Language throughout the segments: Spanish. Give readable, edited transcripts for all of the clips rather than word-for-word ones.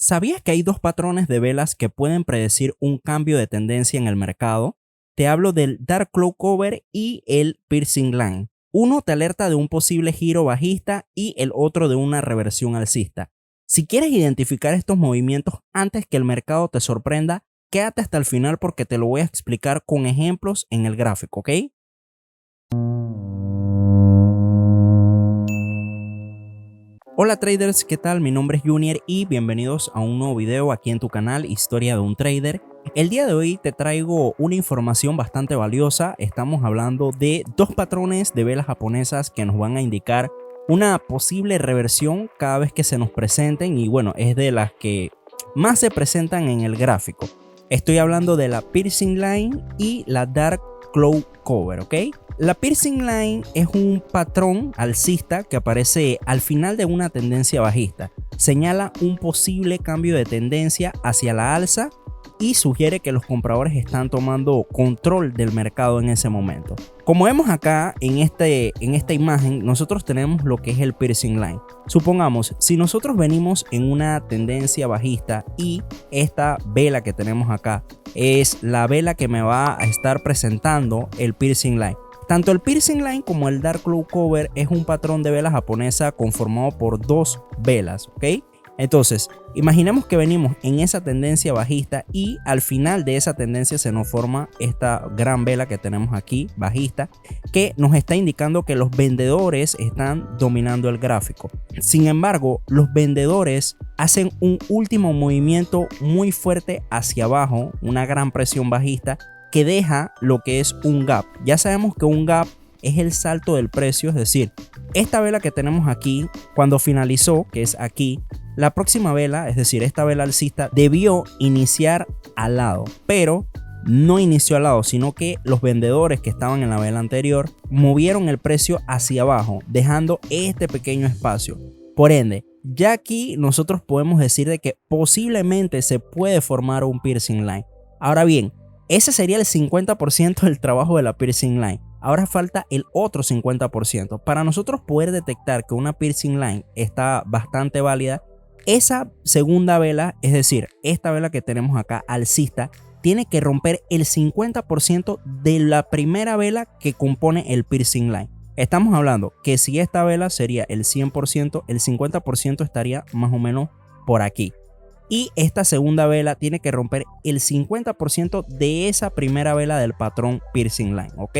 ¿Sabías que hay dos patrones de velas que pueden predecir un cambio de tendencia en el mercado? Te hablo del Dark Cloud Cover y el Piercing Line. Uno te alerta de un posible giro bajista y el otro de una reversión alcista. Si quieres identificar estos movimientos antes que el mercado te sorprenda, quédate hasta el final porque te lo voy a explicar con ejemplos en el gráfico, ¿ok? Hola traders, ¿qué tal? Mi nombre es Junior y bienvenidos a un nuevo video aquí en tu canal Historia de un Trader. El día de hoy te traigo una información bastante valiosa. Estamos hablando de dos patrones de velas japonesas que nos van a indicar una posible reversión cada vez que se nos presenten, y bueno, es de las que más se presentan en el gráfico. Estoy hablando de la Piercing Line y la Dark Cloud Cover, ¿ok? La Piercing Line es un patrón alcista que aparece al final de una tendencia bajista. Señala un posible cambio de tendencia hacia la alza y sugiere que los compradores están tomando control del mercado en ese momento. Como vemos acá en esta imagen, nosotros tenemos lo que es el Piercing Line. Supongamos, si nosotros venimos en una tendencia bajista y esta vela que tenemos acá es la vela que me va a estar presentando el Piercing Line. Tanto el Piercing Line como el Dark Cloud Cover es un patrón de vela japonesa conformado por dos velas, ¿ok? Entonces, imaginemos que venimos en esa tendencia bajista y al final de esa tendencia se nos forma esta gran vela que tenemos aquí, bajista, que nos está indicando que los vendedores están dominando el gráfico. Sin embargo, los vendedores hacen un último movimiento muy fuerte hacia abajo, una gran presión bajista, que deja lo que es un gap. Ya sabemos que un gap es el salto del precio, es decir, esta vela que tenemos aquí, cuando finalizó, que es aquí, la próxima vela, es decir, esta vela alcista, debió iniciar al lado, pero no inició al lado, sino que los vendedores que estaban en la vela anterior movieron el precio hacia abajo, dejando este pequeño espacio. Por ende, ya aquí nosotros podemos decir de que posiblemente se puede formar un Piercing Line. Ahora bien, ese sería el 50% del trabajo de la Piercing Line. Ahora falta el otro 50%. Para nosotros poder detectar que una Piercing Line está bastante válida, esa segunda vela, es decir, esta vela que tenemos acá alcista, tiene que romper el 50% de la primera vela que compone el Piercing Line. Estamos hablando que si esta vela sería el 100%, el 50% estaría más o menos por aquí. Y esta segunda vela tiene que romper el 50% de esa primera vela del patrón Piercing Line, ¿ok?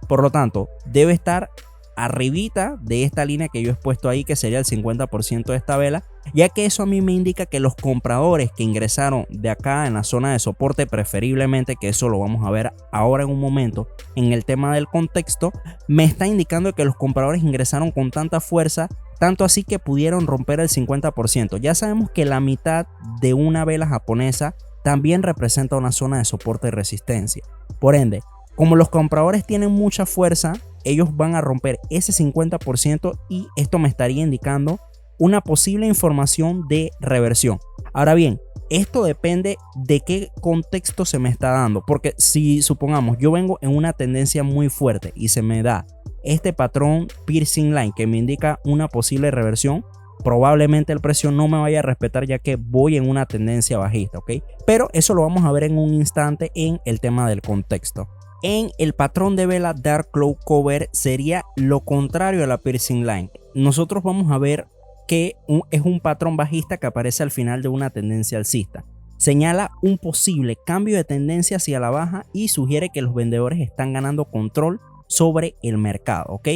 Por lo tanto, debe estar arribita de esta línea que yo he puesto ahí, que sería el 50% de esta vela, ya que eso a mí me indica que los compradores que ingresaron de acá en la zona de soporte, preferiblemente, que eso lo vamos a ver ahora en un momento en el tema del contexto, me está indicando que los compradores ingresaron con tanta fuerza, tanto así que pudieron romper el 50%. Ya sabemos que la mitad de una vela japonesa también representa una zona de soporte y resistencia. Por ende, como los compradores tienen mucha fuerza, ellos van a romper ese 50% y esto me estaría indicando una posible información de reversión. Ahora bien, esto depende de qué contexto se me está dando, porque si supongamos yo vengo en una tendencia muy fuerte y se me da este patrón Piercing Line que me indica una posible reversión, probablemente el precio no me vaya a respetar ya que voy en una tendencia bajista, ¿ok? Pero eso lo vamos a ver en un instante en el tema del contexto. En el patrón de vela Dark Cloud Cover sería lo contrario a la Piercing Line. Nosotros vamos a ver que es un patrón bajista que aparece al final de una tendencia alcista. Señala un posible cambio de tendencia hacia la baja y sugiere que los vendedores están ganando control sobre el mercado, ¿ok?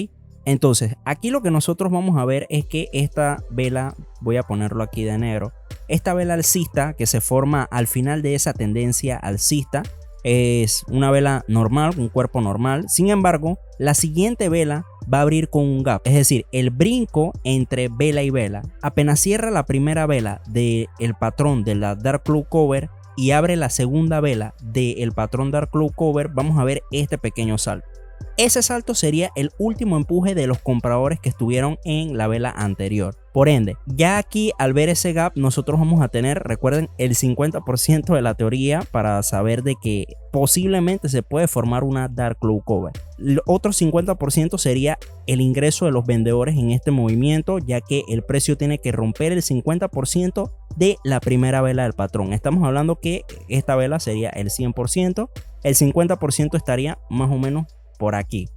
Entonces, aquí lo que nosotros vamos a ver es que esta vela, voy a ponerlo aquí de negro, esta vela alcista que se forma al final de esa tendencia alcista, es una vela normal, un cuerpo normal. Sin embargo, la siguiente vela va a abrir con un gap, es decir, el brinco entre vela y vela. Apenas cierra la primera vela del patrón de la Dark Cloud Cover y abre la segunda vela del patrón Dark Cloud Cover, vamos a ver este pequeño salto. ese salto sería el último empuje de los compradores que estuvieron en la vela anterior. Por ende, ya aquí al ver ese gap nosotros vamos a tener, recuerden, el 50% de la teoría para saber de que posiblemente se puede formar una dark cloud cover. El otro 50% sería el ingreso de los vendedores en este movimiento, ya que el precio tiene que romper el 50% de la primera vela del patrón. Estamos hablando que esta vela sería el 100%, el 50% estaría más o menos por aquí.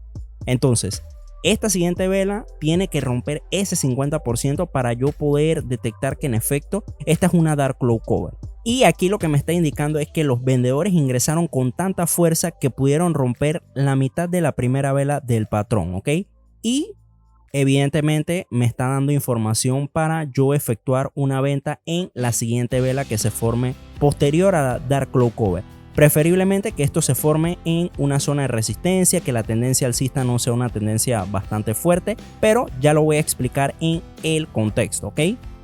Entonces, esta siguiente vela tiene que romper ese 50% para yo poder detectar que en efecto esta es una dark cloud cover. Y aquí lo que me está indicando es que los vendedores ingresaron con tanta fuerza que pudieron romper la mitad de la primera vela del patrón, ¿ok? Y evidentemente me está dando información para yo efectuar una venta en la siguiente vela que se forme posterior a la dark cloud cover. Preferiblemente que esto se forme en una zona de resistencia, que la tendencia alcista no sea una tendencia bastante fuerte, pero ya lo voy a explicar en el contexto, ¿ok?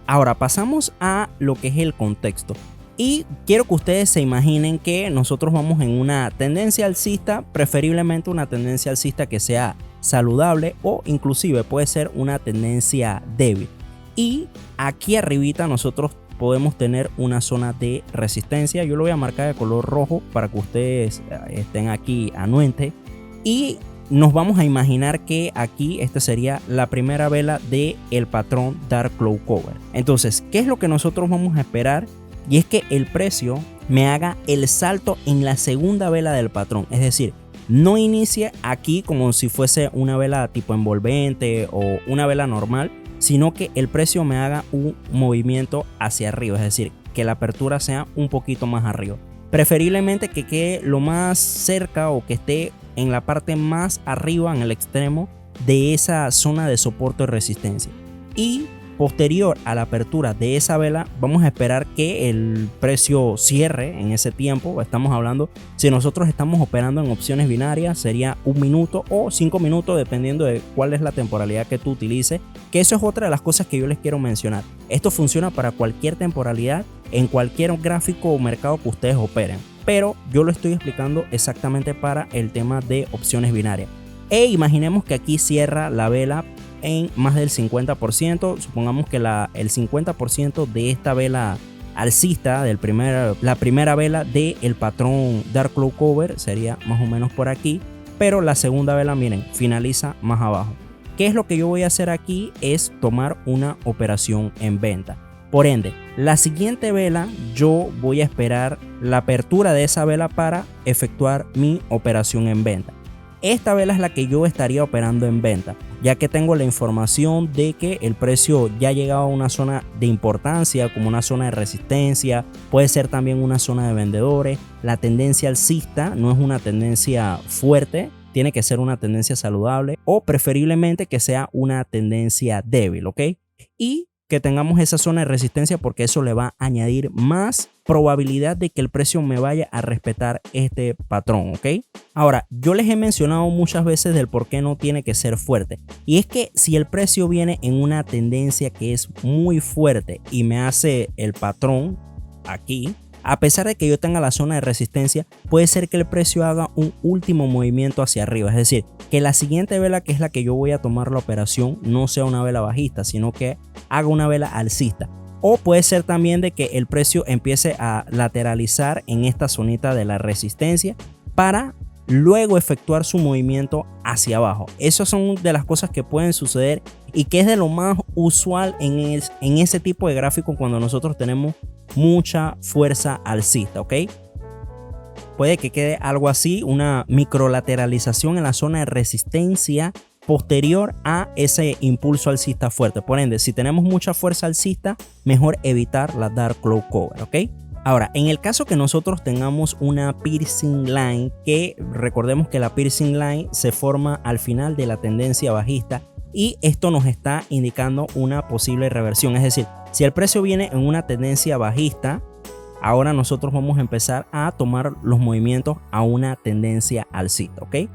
Ahora pasamos a lo que es el contexto. Y quiero que ustedes se imaginen que nosotros vamos en una tendencia alcista, preferiblemente una tendencia alcista que sea saludable o inclusive puede ser una tendencia débil. Y aquí arribita nosotros podemos tener una zona de resistencia. Yo lo voy a marcar de color rojo para que ustedes estén aquí anuentes. Y nos vamos a imaginar que aquí esta sería la primera vela del patrón dark cloud cover. Entonces, ¿qué es lo que nosotros vamos a esperar? Y es que el precio me haga el salto en la segunda vela del patrón. Es decir, no inicie aquí como si fuese una vela tipo envolvente o una vela normal, sino que el precio me haga un movimiento hacia arriba, es decir, que la apertura sea un poquito más arriba. Preferiblemente que quede lo más cerca o que esté en la parte más arriba, en el extremo de esa zona de soporte o resistencia. Y posterior a la apertura de esa vela, vamos a esperar que el precio cierre en ese tiempo. Estamos hablando, si nosotros estamos operando en opciones binarias, sería 1 minuto o 5 minutos, dependiendo de cuál es la temporalidad que tú utilices. Que eso es otra de las cosas que yo les quiero mencionar. Esto funciona para cualquier temporalidad, en cualquier gráfico o mercado que ustedes operen. Pero yo lo estoy explicando exactamente para el tema de opciones binarias. Imaginemos que aquí cierra la vela en más del 50%. Supongamos que el 50% de esta vela alcista, la primera vela del patrón dark cloud cover sería más o menos por aquí, pero la segunda vela, miren, finaliza más abajo. ¿Qué es lo que yo voy a hacer aquí? Es tomar una operación en venta. Por ende, la siguiente vela yo voy a esperar la apertura de esa vela para efectuar mi operación en venta. Esta vela es la que yo estaría operando en venta, ya que tengo la información de que el precio ya ha llegado a una zona de importancia, como una zona de resistencia, puede ser también una zona de vendedores. La tendencia alcista no es una tendencia fuerte, tiene que ser una tendencia saludable o preferiblemente que sea una tendencia débil, ¿ok? Y que tengamos esa zona de resistencia, porque eso le va a añadir más probabilidad de que el precio me vaya a respetar este patrón, ¿ok? Ahora, yo les he mencionado muchas veces del por qué no tiene que ser fuerte, y es que si el precio viene en una tendencia que es muy fuerte y me hace el patrón aquí, a pesar de que yo tenga la zona de resistencia, puede ser que el precio haga un último movimiento hacia arriba. Es decir, que la siguiente vela, que es la que yo voy a tomar la operación, no sea una vela bajista, sino que haga una vela alcista. O puede ser también de que el precio empiece a lateralizar en esta zonita de la resistencia para luego efectuar su movimiento hacia abajo. Esas son de las cosas que pueden suceder y que es de lo más usual en ese tipo de gráfico cuando nosotros tenemos mucha fuerza alcista, ¿ok? Puede que quede algo así, una microlateralización en la zona de resistencia posterior a ese impulso alcista fuerte. Por ende, si tenemos mucha fuerza alcista, mejor evitar la dark cloud cover, ¿ok? Ahora, en el caso que nosotros tengamos una piercing line, que recordemos que la piercing line se forma al final de la tendencia bajista, y esto nos está indicando una posible reversión. Es decir, si el precio viene en una tendencia bajista, ahora nosotros vamos a empezar a tomar los movimientos a una tendencia alcista, ¿ok?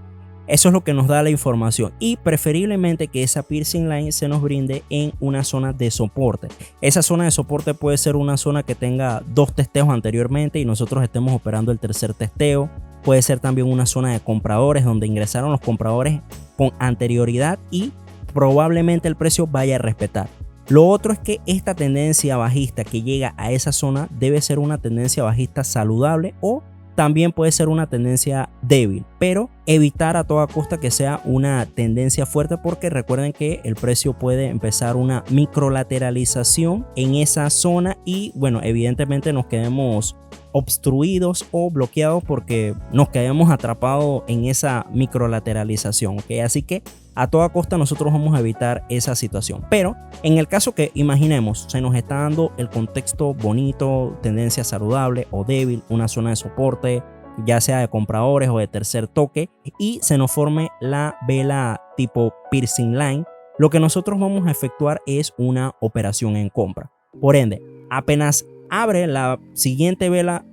Eso es lo que nos da la información, y preferiblemente que esa piercing line se nos brinde en una zona de soporte. Esa zona de soporte puede ser una zona que tenga 2 testeos anteriormente y nosotros estemos operando el tercer testeo. puede ser también una zona de compradores donde ingresaron los compradores con anterioridad y probablemente el precio vaya a respetar. Lo otro es que esta tendencia bajista que llega a esa zona debe ser una tendencia bajista saludable o también puede ser una tendencia débil, pero evitar a toda costa que sea una tendencia fuerte, porque recuerden que el precio puede empezar una microlateralización en esa zona y bueno, evidentemente nos quedemos obstruidos o bloqueados porque nos quedemos atrapados en esa microlateralización, ¿ok? Así que a toda costa nosotros vamos a evitar esa situación. Pero en el caso que imaginemos se nos está dando el contexto bonito, tendencia saludable o débil, una zona de soporte, ya sea de compradores o de tercer toque, y se nos forme la vela tipo piercing line, lo que nosotros vamos a efectuar es una operación en compra. Por ende, apenas abre la siguiente vela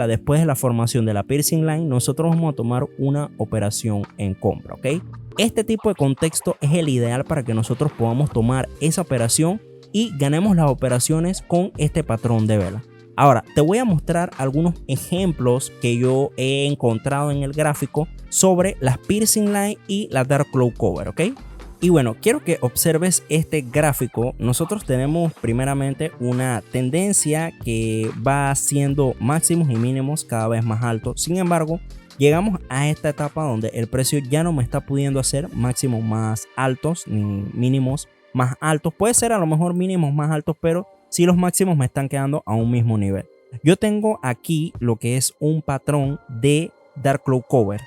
después de la formación de la piercing line, nosotros vamos a tomar una operación en compra, ¿ok? Este tipo de contexto es el ideal para que nosotros podamos tomar esa operación y ganemos las operaciones con este patrón de vela. Ahora, te voy a mostrar algunos ejemplos que yo he encontrado en el gráfico sobre las piercing line y la dark cloud cover, ¿ok? Y bueno, quiero que observes este gráfico. Nosotros tenemos primeramente una tendencia que va haciendo máximos y mínimos cada vez más altos. Sin embargo, llegamos a esta etapa donde el precio ya no me está pudiendo hacer máximos más altos ni mínimos más altos. Puede ser a lo mejor mínimos más altos, pero sí los máximos me están quedando a un mismo nivel. Yo tengo aquí lo que es un patrón de dark cloud cover.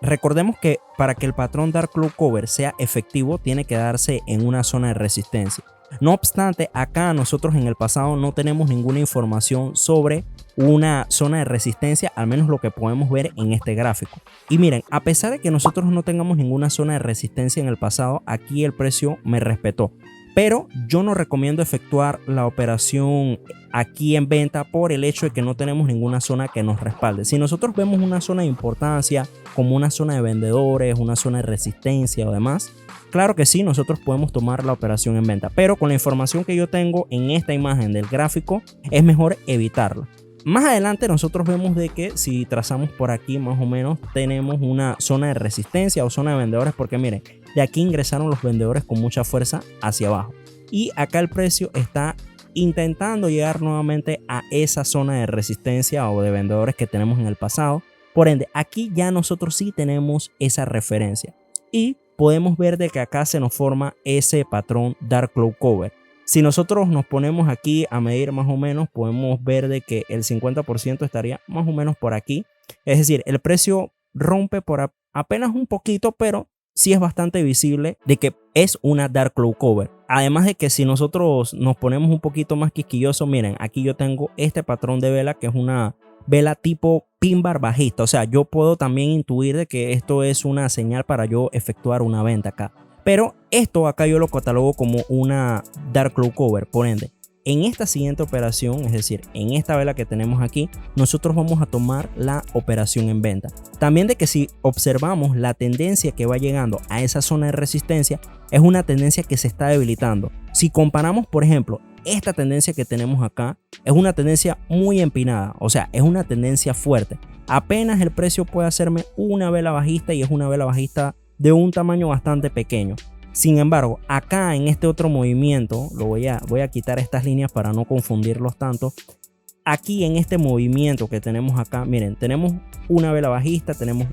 Recordemos que para que el patrón dark cloud cover sea efectivo tiene que darse en una zona de resistencia. No obstante, acá nosotros en el pasado no tenemos ninguna información sobre una zona de resistencia, al menos lo que podemos ver en este gráfico. Y miren, a pesar de que nosotros no tengamos ninguna zona de resistencia en el pasado, aquí el precio me respetó. Pero yo no recomiendo efectuar la operación aquí en venta por el hecho de que no tenemos ninguna zona que nos respalde. Si nosotros vemos una zona de importancia como una zona de vendedores, una zona de resistencia o demás, claro que sí, nosotros podemos tomar la operación en venta. Pero con la información que yo tengo en esta imagen del gráfico es mejor evitarla. Más adelante nosotros vemos de que si trazamos por aquí más o menos tenemos una zona de resistencia o zona de vendedores, porque miren, de aquí ingresaron los vendedores con mucha fuerza hacia abajo y acá el precio está intentando llegar nuevamente a esa zona de resistencia o de vendedores que tenemos en el pasado. Por ende, aquí ya nosotros sí tenemos esa referencia y podemos ver de que acá se nos forma ese patrón dark cloud cover. Si nosotros nos ponemos aquí a medir más o menos, podemos ver de que el 50% estaría más o menos por aquí. Es decir, el precio rompe por apenas un poquito, pero sí es bastante visible de que es una dark cloud cover. Además de que si nosotros nos ponemos un poquito más quisquillosos, miren, aquí yo tengo este patrón de vela que es una vela tipo pin bar bajista. O sea, yo puedo también intuir de que esto es una señal para yo efectuar una venta acá. Pero esto acá yo lo catalogo como una dark cloud cover. Por ende, en esta siguiente operación, es decir, en esta vela que tenemos aquí, nosotros vamos a tomar la operación en venta. También de que si observamos la tendencia que va llegando a esa zona de resistencia, es una tendencia que se está debilitando. Si comparamos, por ejemplo, esta tendencia que tenemos acá, es una tendencia muy empinada, o sea, es una tendencia fuerte. Apenas el precio puede hacerme una vela bajista y es una vela bajista de un tamaño bastante pequeño. Sin embargo, acá en este otro movimiento, voy a quitar estas líneas para no confundirlos tanto. Aquí en este movimiento que tenemos acá, miren, tenemos una vela bajista, tenemos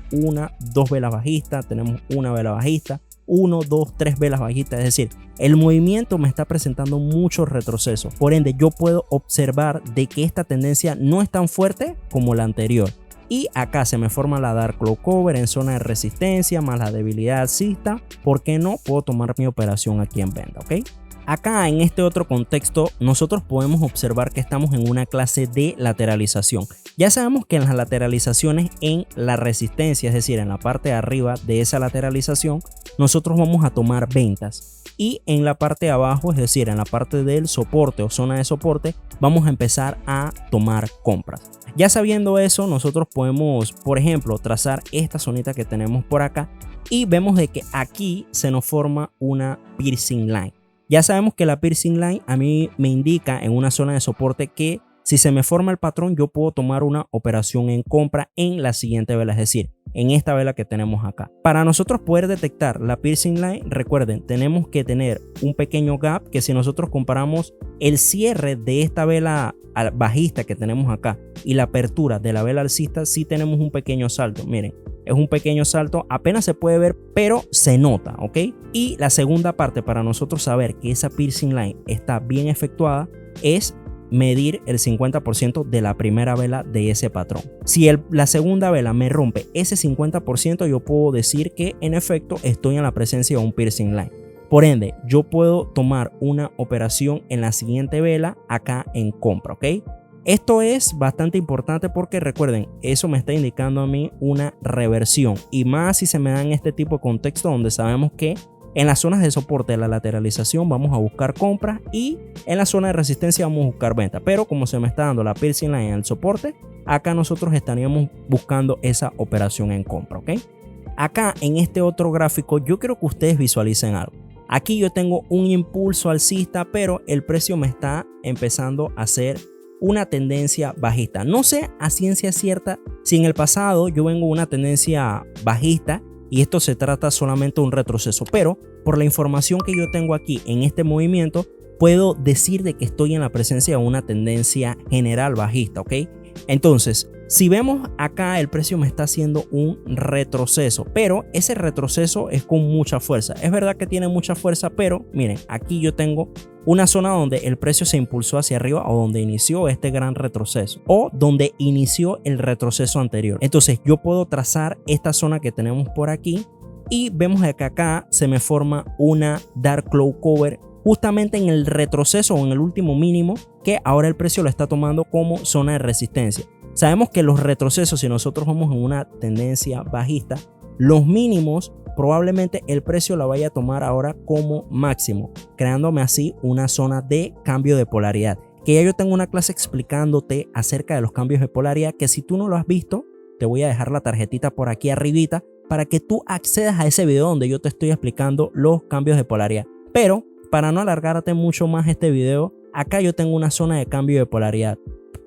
dos velas bajistas, tenemos una vela bajista, 1, 2, 3 velas bajistas. Es decir, el movimiento me está presentando mucho retroceso. Por ende, yo puedo observar de que esta tendencia no es tan fuerte como la anterior. Y acá se me forma la dark cloud cover en zona de resistencia más la debilidad alcista. ¿Por qué no puedo tomar mi operación aquí en venta? ¿Ok? Acá en este otro contexto nosotros podemos observar que estamos en una clase de lateralización. Ya sabemos que en las lateralizaciones en la resistencia, es decir, en la parte de arriba de esa lateralización, nosotros vamos a tomar ventas. Y en la parte de abajo, es decir, en la parte del soporte o zona de soporte, vamos a empezar a tomar compras. Ya sabiendo eso, nosotros podemos, por ejemplo, trazar esta zonita que tenemos por acá y vemos de que aquí se nos forma una piercing line. Ya sabemos que la piercing line a mí me indica en una zona de soporte que Si se me forma el patrón, yo puedo tomar una operación en compra en la siguiente vela, es decir, en esta vela que tenemos acá. Para nosotros poder detectar la piercing line, recuerden, tenemos que tener un pequeño gap, que si nosotros comparamos el cierre de esta vela bajista que tenemos acá y la apertura de la vela alcista, sí tenemos un pequeño salto. Miren, es un pequeño salto, apenas se puede ver, pero se nota, ¿ok? Y la segunda parte para nosotros saber que esa piercing line está bien efectuada es medir el 50% de la primera vela de ese patrón. Si la segunda vela me rompe ese 50%, yo puedo decir que en efecto estoy en la presencia de un piercing line. Por ende, yo puedo tomar una operación en la siguiente vela acá en compra, ¿ok? Esto es bastante importante porque recuerden, eso me está indicando a mí una reversión, y más si se me da en este tipo de contexto donde sabemos que en las zonas de soporte de la lateralización vamos a buscar compras y en la zona de resistencia vamos a buscar venta. Pero como se me está dando la piercing line en el soporte, acá nosotros estaríamos buscando esa operación en compra, ¿ok? Acá en este otro gráfico yo quiero que ustedes visualicen algo. Aquí yo tengo un impulso alcista, pero el precio me está empezando a hacer una tendencia bajista. No sé a ciencia cierta si en el pasado yo vengo una tendencia bajista y esto se trata solamente de un retroceso, pero por la información que yo tengo aquí en este movimiento, puedo decir de que estoy en la presencia de una tendencia general bajista, ¿ok? Entonces, si vemos acá, el precio me está haciendo un retroceso, pero ese retroceso es con mucha fuerza. Es verdad que tiene mucha fuerza, pero miren, aquí yo tengo una zona donde el precio se impulsó hacia arriba, o donde inició este gran retroceso, o donde inició el retroceso anterior. Entonces yo puedo trazar esta zona que tenemos por aquí y vemos que acá se me forma una dark cloud cover justamente en el retroceso o en el último mínimo, que ahora el precio lo está tomando como zona de resistencia. Sabemos que los retrocesos, si nosotros vamos en una tendencia bajista, los mínimos probablemente el precio la vaya a tomar ahora como máximo, creándome así una zona de cambio de polaridad. Que ya yo tengo una clase explicándote acerca de los cambios de polaridad, que si tú no lo has visto, te voy a dejar la tarjetita por aquí arribita para que tú accedas a ese video donde yo te estoy explicando los cambios de polaridad. Pero para no alargarte mucho más este video, acá yo tengo una zona de cambio de polaridad.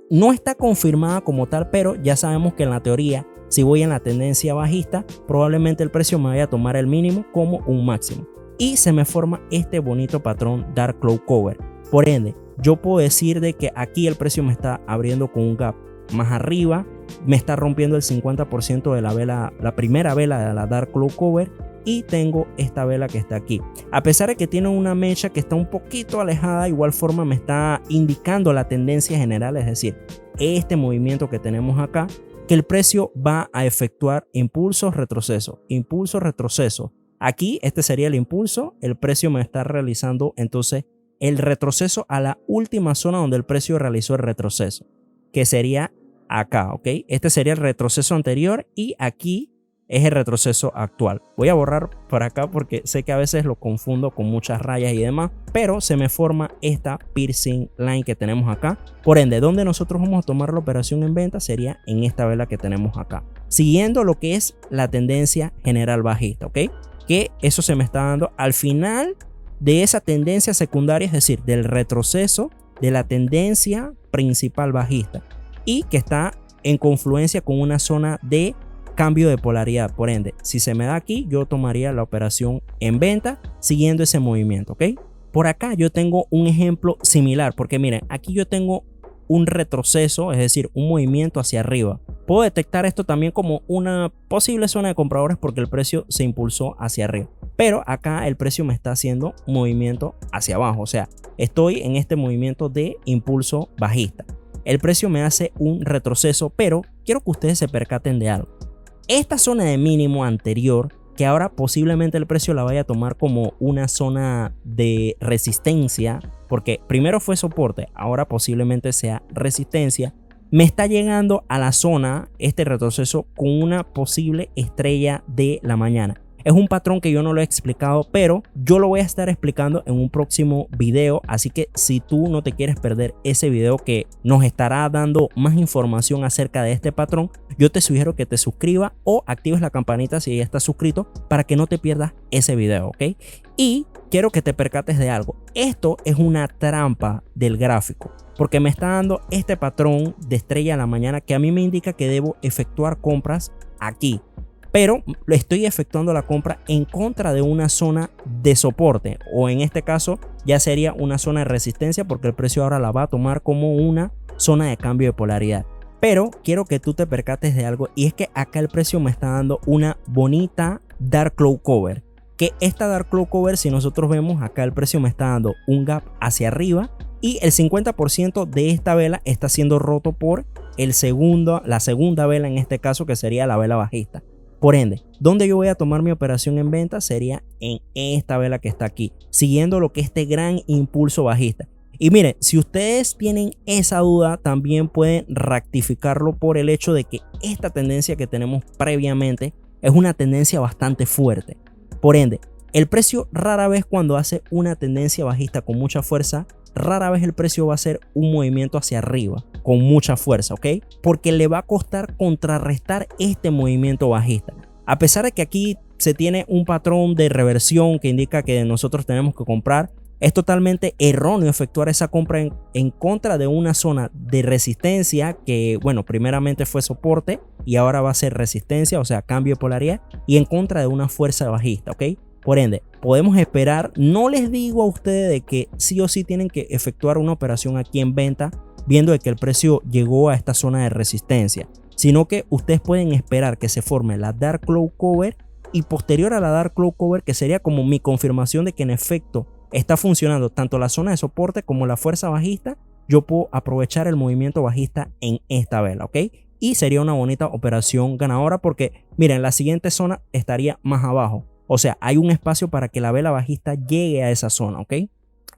No está confirmada como tal, pero ya sabemos que en la teoría, si voy en la tendencia bajista, probablemente el precio me vaya a tomar el mínimo como un máximo. Y se me forma este bonito patrón Dark Cloud Cover. Por ende, yo puedo decir de que aquí el precio me está abriendo con un gap más arriba, me está rompiendo el 50% de la vela, la primera vela de la Dark Cloud Cover, y tengo esta vela que está aquí. A pesar de que tiene una mecha que está un poquito alejada, igual forma me está indicando la tendencia general, es decir, este movimiento que tenemos acá, que el precio va a efectuar impulsos, retrocesos, impulsos, retrocesos. Aquí este sería el impulso, el precio me está realizando entonces el retroceso a la última zona donde el precio realizó el retroceso, que sería acá, ¿ok? Este sería el retroceso anterior y aquí es el retroceso actual. Voy a borrar por acá porque sé que a veces lo confundo con muchas rayas y demás, pero se me forma esta piercing line que tenemos acá. Por ende, donde nosotros vamos a tomar la operación en venta sería en esta vela que tenemos acá, siguiendo lo que es la tendencia general bajista, ¿ok? Que eso se me está dando al final de esa tendencia secundaria, es decir, del retroceso de la tendencia principal bajista, y que está en confluencia con una zona de cambio de polaridad. Por ende, si se me da aquí, yo tomaría la operación en venta siguiendo ese movimiento, ¿ok? Por acá yo tengo un ejemplo similar, porque miren, aquí yo tengo un retroceso, es decir, un movimiento hacia arriba. Puedo detectar esto también como una posible zona de compradores porque el precio se impulsó hacia arriba, pero acá el precio me está haciendo un movimiento hacia abajo, o sea, estoy en este movimiento de impulso bajista. El precio me hace un retroceso, pero quiero que ustedes se percaten de algo. Esta zona de mínimo anterior, que ahora posiblemente el precio la vaya a tomar como una zona de resistencia, porque primero fue soporte, ahora posiblemente sea resistencia, me está llegando a la zona, este retroceso, con una posible estrella de la mañana. Es un patrón que yo no lo he explicado, pero yo lo voy a estar explicando en un próximo video. Así que si tú no te quieres perder ese video que nos estará dando más información acerca de este patrón, yo te sugiero que te suscribas o actives la campanita si ya estás suscrito para que no te pierdas ese video, ¿ok? Y quiero que te percates de algo. Esto es una trampa del gráfico, porque me está dando este patrón de estrella a la mañana que a mí me indica que debo efectuar compras aquí. Pero estoy efectuando la compra en contra de una zona de soporte, o en este caso ya sería una zona de resistencia, porque el precio ahora la va a tomar como una zona de cambio de polaridad. Pero quiero que tú te percates de algo, y es que acá el precio me está dando una bonita Dark Cloud Cover. Que esta Dark Cloud Cover, si nosotros vemos acá, el precio me está dando un gap hacia arriba y el 50% de esta vela está siendo roto por la segunda vela, en este caso, que sería la vela bajista. Por ende, donde yo voy a tomar mi operación en venta sería en esta vela que está aquí, siguiendo lo que este gran impulso bajista. Y miren, si ustedes tienen esa duda, también pueden rectificarlo por el hecho de que esta tendencia que tenemos previamente es una tendencia bastante fuerte. Por ende, el precio rara vez, cuando hace una tendencia bajista con mucha fuerza, rara vez el precio va a hacer un movimiento hacia arriba con mucha fuerza, ¿ok? Porque le va a costar contrarrestar este movimiento bajista. A pesar de que aquí se tiene un patrón de reversión que indica que nosotros tenemos que comprar, es totalmente erróneo efectuar esa compra en contra de una zona de resistencia que, bueno, primeramente fue soporte y ahora va a ser resistencia, o sea, cambio de polaridad, y en contra de una fuerza bajista, ¿ok? Por ende, podemos esperar. No les digo a ustedes de que sí o sí tienen que efectuar una operación aquí en venta viendo de que el precio llegó a esta zona de resistencia, sino que ustedes pueden esperar que se forme la Dark Cloud Cover, y posterior a la Dark Cloud Cover, que sería como mi confirmación de que en efecto está funcionando tanto la zona de soporte como la fuerza bajista, yo puedo aprovechar el movimiento bajista en esta vela, ¿ok? Y sería una bonita operación ganadora, porque miren, la siguiente zona estaría más abajo. O sea, hay un espacio para que la vela bajista llegue a esa zona, ¿ok?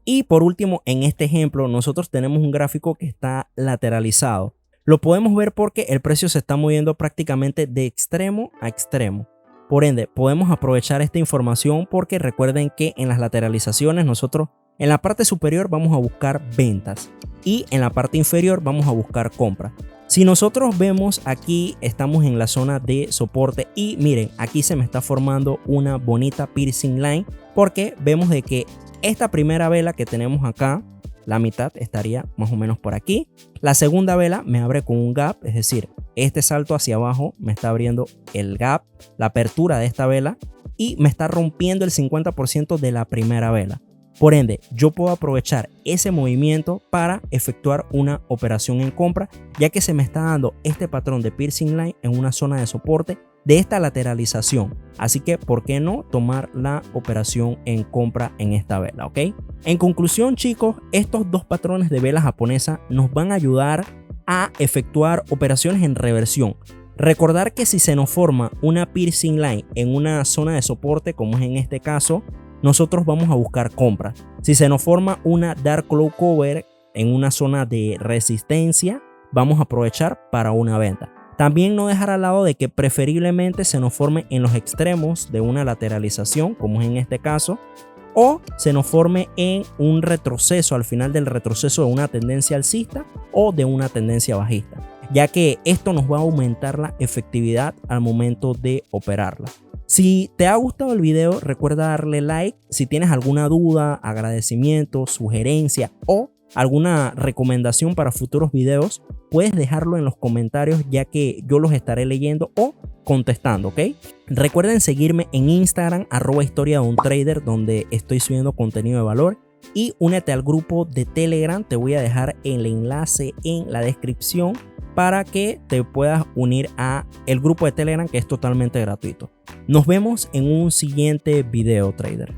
Y por último, en este ejemplo, nosotros tenemos un gráfico que está lateralizado. Lo podemos ver porque el precio se está moviendo prácticamente de extremo a extremo. Por ende, podemos aprovechar esta información, porque recuerden que en las lateralizaciones nosotros en la parte superior vamos a buscar ventas y en la parte inferior vamos a buscar compras. Si nosotros vemos aquí, estamos en la zona de soporte y miren, aquí se me está formando una bonita piercing line, porque vemos de que esta primera vela que tenemos acá, la mitad estaría más o menos por aquí. La segunda vela me abre con un gap, es decir, este salto hacia abajo me está abriendo el gap, la apertura de esta vela, y me está rompiendo el 50% de la primera vela. Por ende, yo puedo aprovechar ese movimiento para efectuar una operación en compra, ya que se me está dando este patrón de piercing line en una zona de soporte de esta lateralización. Así que, ¿por qué no tomar la operación en compra en esta vela? ¿Ok? En conclusión, chicos, estos dos patrones de vela japonesa nos van a ayudar a efectuar operaciones en reversión. Recordar que si se nos forma una piercing line en una zona de soporte, como es en este caso, nosotros vamos a buscar compras. Si se nos forma una Dark Cloud Cover en una zona de resistencia, vamos a aprovechar para una venta. También no dejar al lado de que preferiblemente se nos forme en los extremos de una lateralización, como es en este caso, o se nos forme en un retroceso, al final del retroceso de una tendencia alcista o de una tendencia bajista, ya que esto nos va a aumentar la efectividad al momento de operarla. Si te ha gustado el video, recuerda darle like. Si tienes alguna duda, agradecimiento, sugerencia o alguna recomendación para futuros videos, puedes dejarlo en los comentarios, ya que yo los estaré leyendo o contestando, ¿ok? Recuerden seguirme en Instagram, @historiadeuntrader, donde estoy subiendo contenido de valor. Y únete al grupo de Telegram, te voy a dejar el enlace en la descripción para que te puedas unir a el grupo de Telegram, que es totalmente gratuito. Nos vemos en un siguiente video, trader.